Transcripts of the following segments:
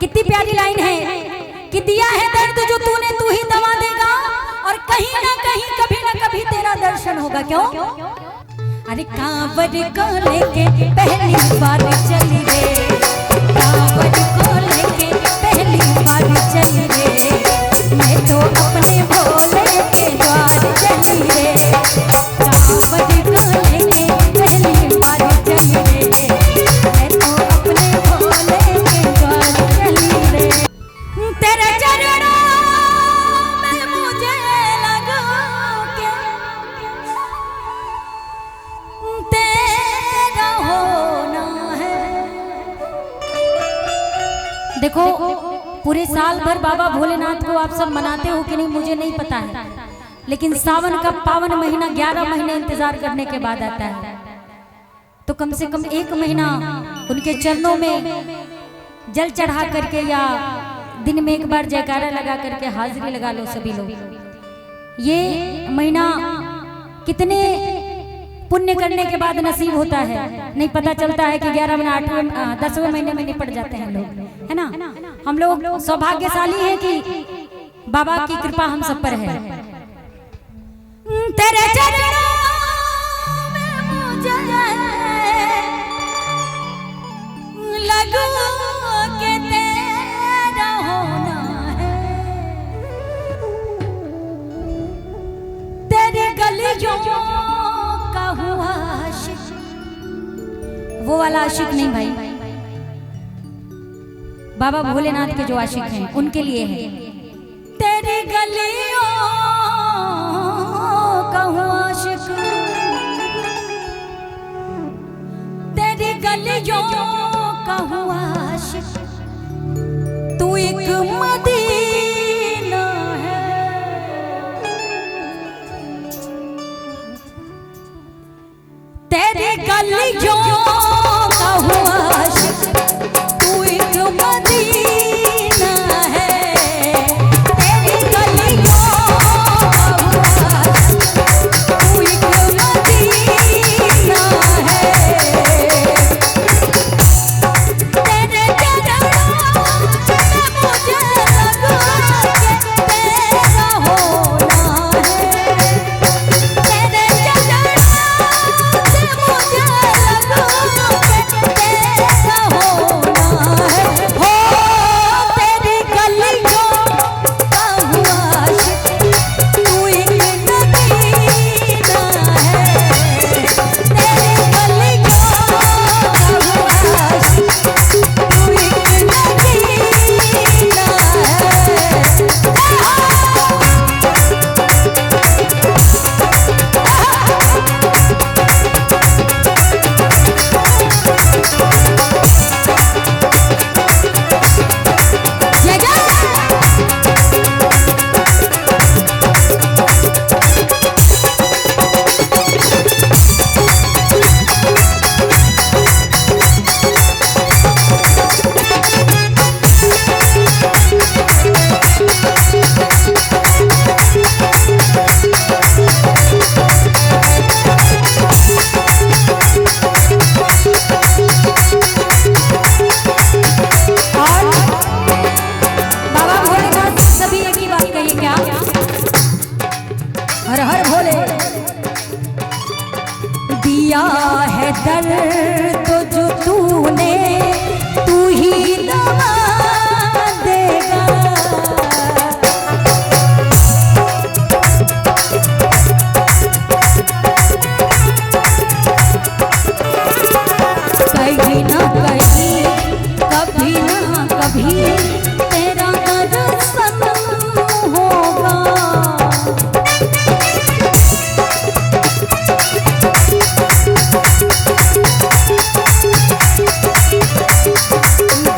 कितनी प्यारी लाइन है कि दिया है दर्द जो तूने तू ही दवा देगा और कहीं ना कहीं कभी ना कभी तेरा दर्शन होगा। क्यों? अरे कांवड़ को लेके पहली बार चली रे, कांवड़ को लेके पहली बार चली रे, मैं तो अपने भोले के द्वार चली रे, कांवड़ को लेके पहली बार चली रे, मैं तो अपने भोले के द्वार चली रे। तेरे चरणों में मुझे लगा के तेरा होना है। देखो पूरे साल भर बाबा भोलेनाथ को आप सब मनाते हो कि नहीं मुझे नहीं पता है, लेकिन सावन का पावन महीना 11 महीने इंतजार करने के बाद आता है, तो कम से कम 1 महीना उनके चरणों में जल चढ़ा करके या दिन में एक बार जयकारा लगा करके हाजिरी लगा लो सभी लोग। ये महीना कितने पुण्य करने के बाद नसीब होता है नहीं पता चलता है कि 11 महीने 8वें 10वें महीने में निपट जाते हैं लोग, है ना। हम लोग सौभाग्यशाली हैं कि बाबा की कृपा हम सब पर है। तेरे चरणों में मुझे लगू के तेरा होना है, तेरे गलियों का हुआ आशिक, वो वाला आशिक नहीं भाई, बाबा भोलेनाथ के जो आशिक हैं उनके लिए है। तेरे गलियों का हुआ आशिक, तेरे गलियों का हुआ आशिक, तू एक मदीना है, तेरे गलियों का हुआ आशिक, तू एक मदीना है, तेरे गलियों का हुआ आशिक, तू एक मदीना है, तेरे चरणों में मुझे लगा के तेरा होना है, तेरे चरणों से मुझे लगा के तेरा होना है। हो तेरी गलियों का हुआ आशिक, तू एक मदीना है, तेरी गलियों का हुआ आशिक, तू एक मदीना बाबा भोलेनाथ सभी एक ही बात कहिए क्या? हर हर भोले। दिया है दर्द जो तूने तू ही दवा देगा, कहीं ना कहीं कभी ना कभी तेरा दर्शन होगा।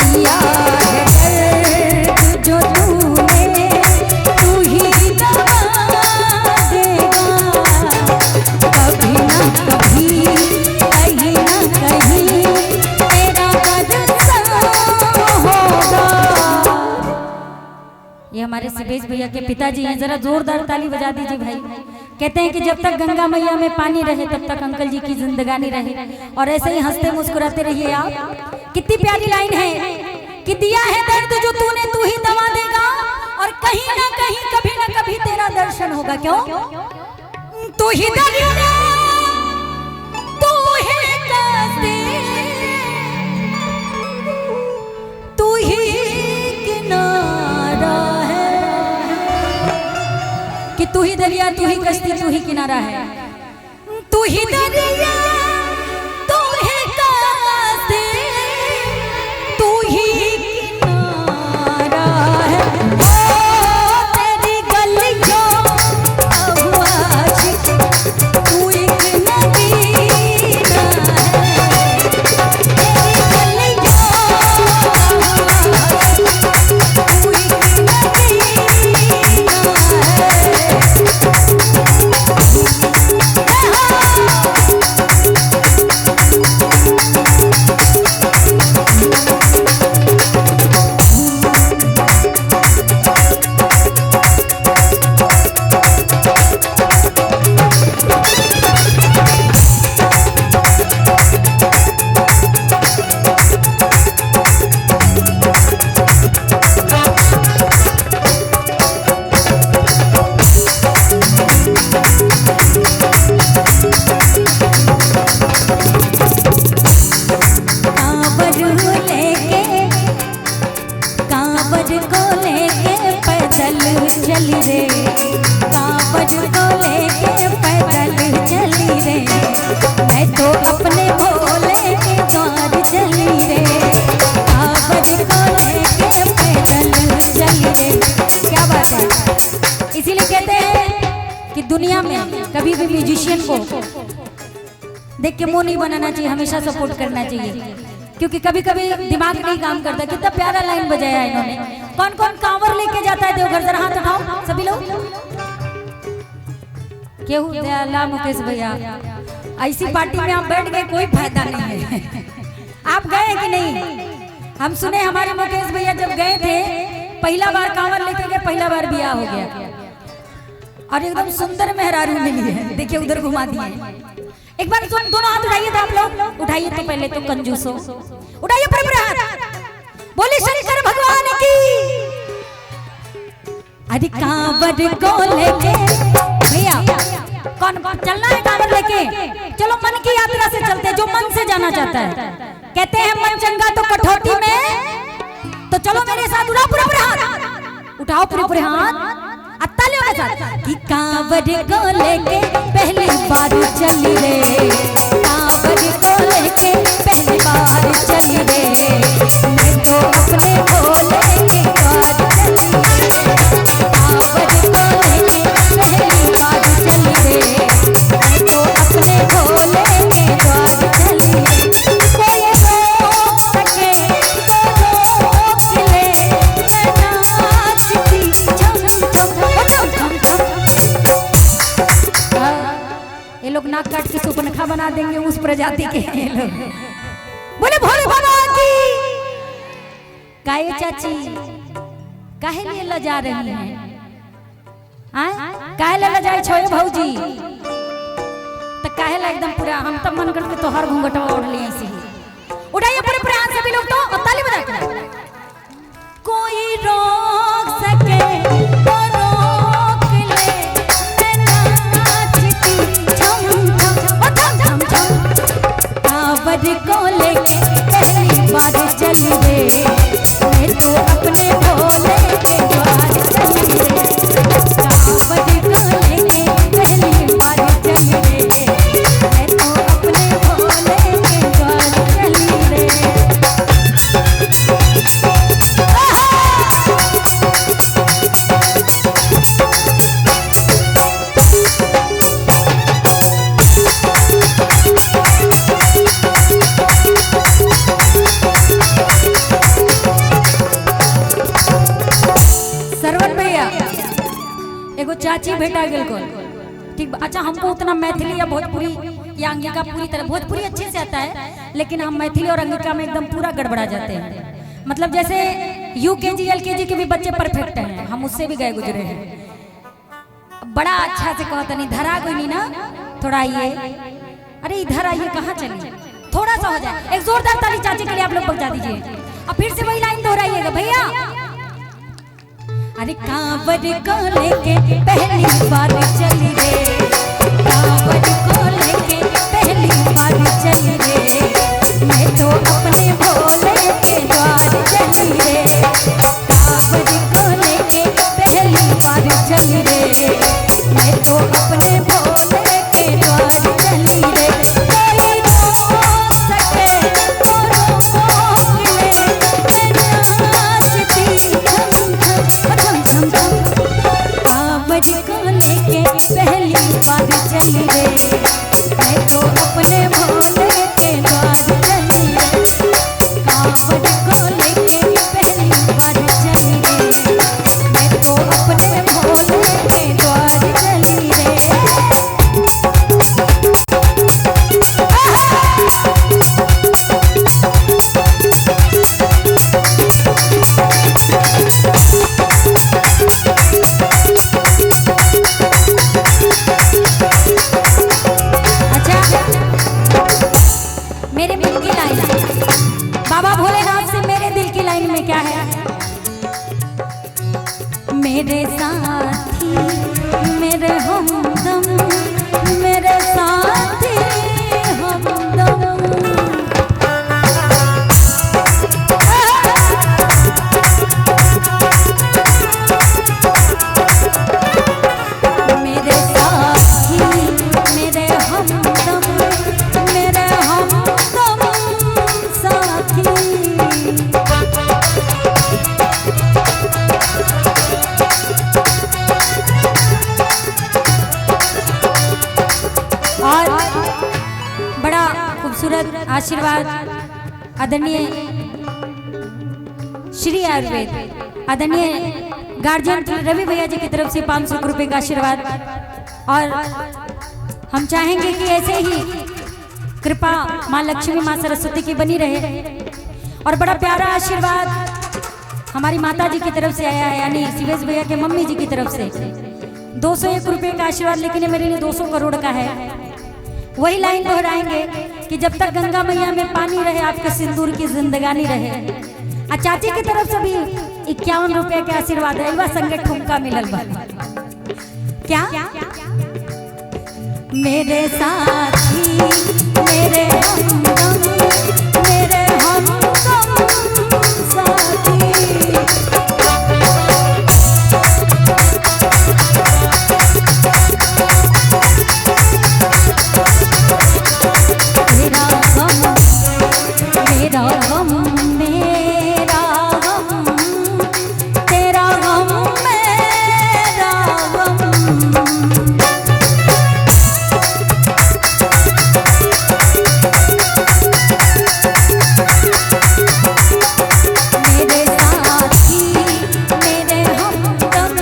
दिया है दर्द जो तूने तू ही दवा देगा, कभी ना कभी कहीं ना कहीं तेरा दर्शन होगा। ये हमारे सुरेश भैया के पिताजी हैं, जरा जोरदार ताली बजा दीजिए भाई। कहते हैं कि जब तक गंगा मैया में पानी रहे तब तक अंकल जी की जिंदगानी रहे, और ऐसे ही हंसते मुस्कुराते रहिए आप। कितनी प्यारी लाइन है कि दिया है दर्द जो तूने तू ही दवा देगा और कहीं ना कभी तेरा दर्शन होगा। क्यों? तू ही दरिया, तू ही कश्ती, तू ही किनारा है। कि तू ही दरिया, तू ही कश्ती, तू ही किनारा है। तू ही दरिया, तू ही कश्ती, तू ही किनारा है। ओ तेरी गलियों अब आशिक तू एक नगीना है। तेरी गलियों अब आशिक तू एक नगीना चली रे, कांवड़ को लेके पैदल चली रे। मैं तो अपने भोले के द्वार चली रे, कांवड़ को लेके पैदल चली रे। क्या बात है। इसीलिए कहते हैं कि दुनिया में कभी भी म्यूजिशियन को देख के मुंह नहीं बनाना चाहिए, हमेशा सपोर्ट करना चाहिए। क्योंकि कभी कभी दिमाग नहीं काम करता। कितना प्यारा लाइन बजाया इन्होंने। कौन कौन कांवर लेके जाता है देवघर? जरा हाथ उठाओ सभी लोग। केहू दयाला मुकेश भैया, ऐसी पार्टी में आप बैठ गए कोई फायदा नहीं है। आप गए कि नहीं? हम सुने हमारे मुकेश भैया जब गए थे पहला बार कांवर लेके गए, पहला बार ब्याह हो गया और एकदम सुंदर मेहरारू मिली है। देखिए उधर घुमा दिए। एक बार दोनों हाथ उठाइए तो आप लोग उठाइए तो पहले तो कंजूसो उठाइए पर हाथ। बोले शंकर भगवान की। अरे कांवर को लेके भैया कौन चलना है? कांवर लेके चलो, मन की यात्रा से चलते हैं। जो मन से जाना चाहता है, कहते हैं मन चंगा तो कठौती में। तो चलो मेरे साथ उठाओ पूरे हाथ, उठाओ पूरे हाथ तालियों के साथ। कि कांवर को लेके पहली बार चली रे, कांवर को लेके पहली बार चली रे। मैं तो अपने भोले के द्वार चली रे, कांवर को लेके पहली बार चली रे। मैं तो अपने भोले के द्वार चली रे। कोई रोक सके तो रोक ले, मैं नाचती झम ये लोग नाक काट के सुपनखा बना देंगे उस प्रजाति के ये लोग। बोले भोले बाबा की। काहे चाची काहे लिए लजा रही हैं? काहे ले लजाए छोए भौजी? तो काहे ला एकदम पूरा हम तब मन करके तो हर घूंघटवा ओढ़ लिए ऐसे ही। उठाइए पूरे हाथ से भी लोग तो ताली बजा के। कोई रोक सके तो रोक ले, मैं नाचती झम झम कांवर को लेके पहली बार चली रे। मैं तो अपने भोले के द्वार चली रे, कांवर को लेके पहली बार चली रे। मैं तो अपने भोले के द्वार चली रे। एगो चाची भेटा गेल को ठीक। अच्छा हमको उतना मैथिली या भोजपुरी या अंगिका पूरी तरह, भोजपुरी अच्छे से आता है लेकिन हम मैथिली और अंगिका में एकदम पूरा गड़बड़ा जाते हैं। मतलब जैसे यूकेजी एलकेजी के भी बच्चे परफेक्ट हैं, हम उससे भी गए गुजरे हैं। बड़ा अच्छा से कहता नहीं धरा कोई नहीं ना, थोड़ा आइए, अरे इधर आइए, कहाँ चलिए, थोड़ा सा हो जाए। एक जोरदार ताली चाची के लिए आप लोग बजा दीजिए। अब फिर से वही लाइन दोहराइएगा भैया। अरे कांवर को लेके पहली बार चली रे, कांवर को लेके पहली बार चली रे, मैं तो अपने भोले के द्वार चली रे, कांवर को लेके पहली बार चली रे, मैं तो अपने भोले के द्वार चली रे, कोई रोक सके तो रोक ले, मैं नाचती झम झम कांवर को लेके पहली बार चली रे, मैं तो अपने भोले के द्वार चली रे, कांवर को लेके पहली बार चली रे, मैं तो अपने भोले के द्वार चली रे। मेरे दिल की लाइन, बाबा भोलेनाथ से मेरे दिल की लाइन में क्या है? मेरे साथी मेरे हमदम, मेरे साथी हमदम, मेरे साथी मेरे हमदम, मेरे हमदम साथी। और बड़ा खूबसूरत आशीर्वाद आदरणीय श्री आयुर्वेद आदरणीय गार्जियन रवि भैया जी की तरफ से 500 रुपए का आशीर्वाद। और हम चाहेंगे कि ऐसे ही कृपा माँ लक्ष्मी माँ सरस्वती की बनी रहे। और बड़ा प्यारा आशीर्वाद हमारी माता जी की तरफ से आया है, यानी शिवेश भैया के मम्मी जी की तरफ से 201 रुपए का आशीर्वाद, लेकिन ये मेरे लिए 200 करोड़ का है। वही लाइन दोहराएंगे कि जब तक गंगा मैया में पानी रहे आपके सिंदूर की जिंदगानी रहे। और चाची की तरफ से भी 51 रुपए के आशीर्वाद है, संगे ठुमका मिलल बा क्या? मेरे साथी मेरे हमदम, मेरे हमदम साथी। मेरा गम मेरा गम मेरा गम, तेरा गम मेरा गम। मेरे साथी मेरे हमदम,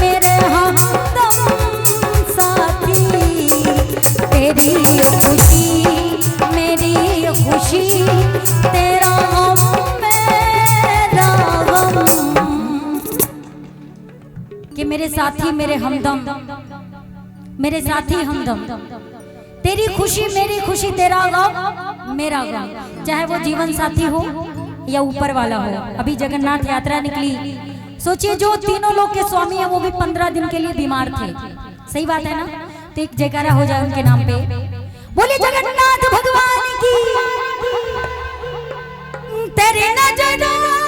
मेरे हमदम साथी, तेरी खुशी मेरी खुशी, तेरा गम मेरा गम। कि मेरे साथी मेरे हमदम, मेरे साथी हमदम, तेरी खुशी मेरी खुशी, तेरा गम मेरा गम। चाहे वो जीवन साथी हो या ऊपर वाला हो। अभी जगन्नाथ यात्रा निकली, सोचिए जो तीनों लोग के स्वामी है वो भी 15 दिन के लिए बीमार थे। सही बात है ना? तो एक जयकारा हो जाए उनके नाम पे। बोले जगन्नाथ भगवान की। तेरे नजरों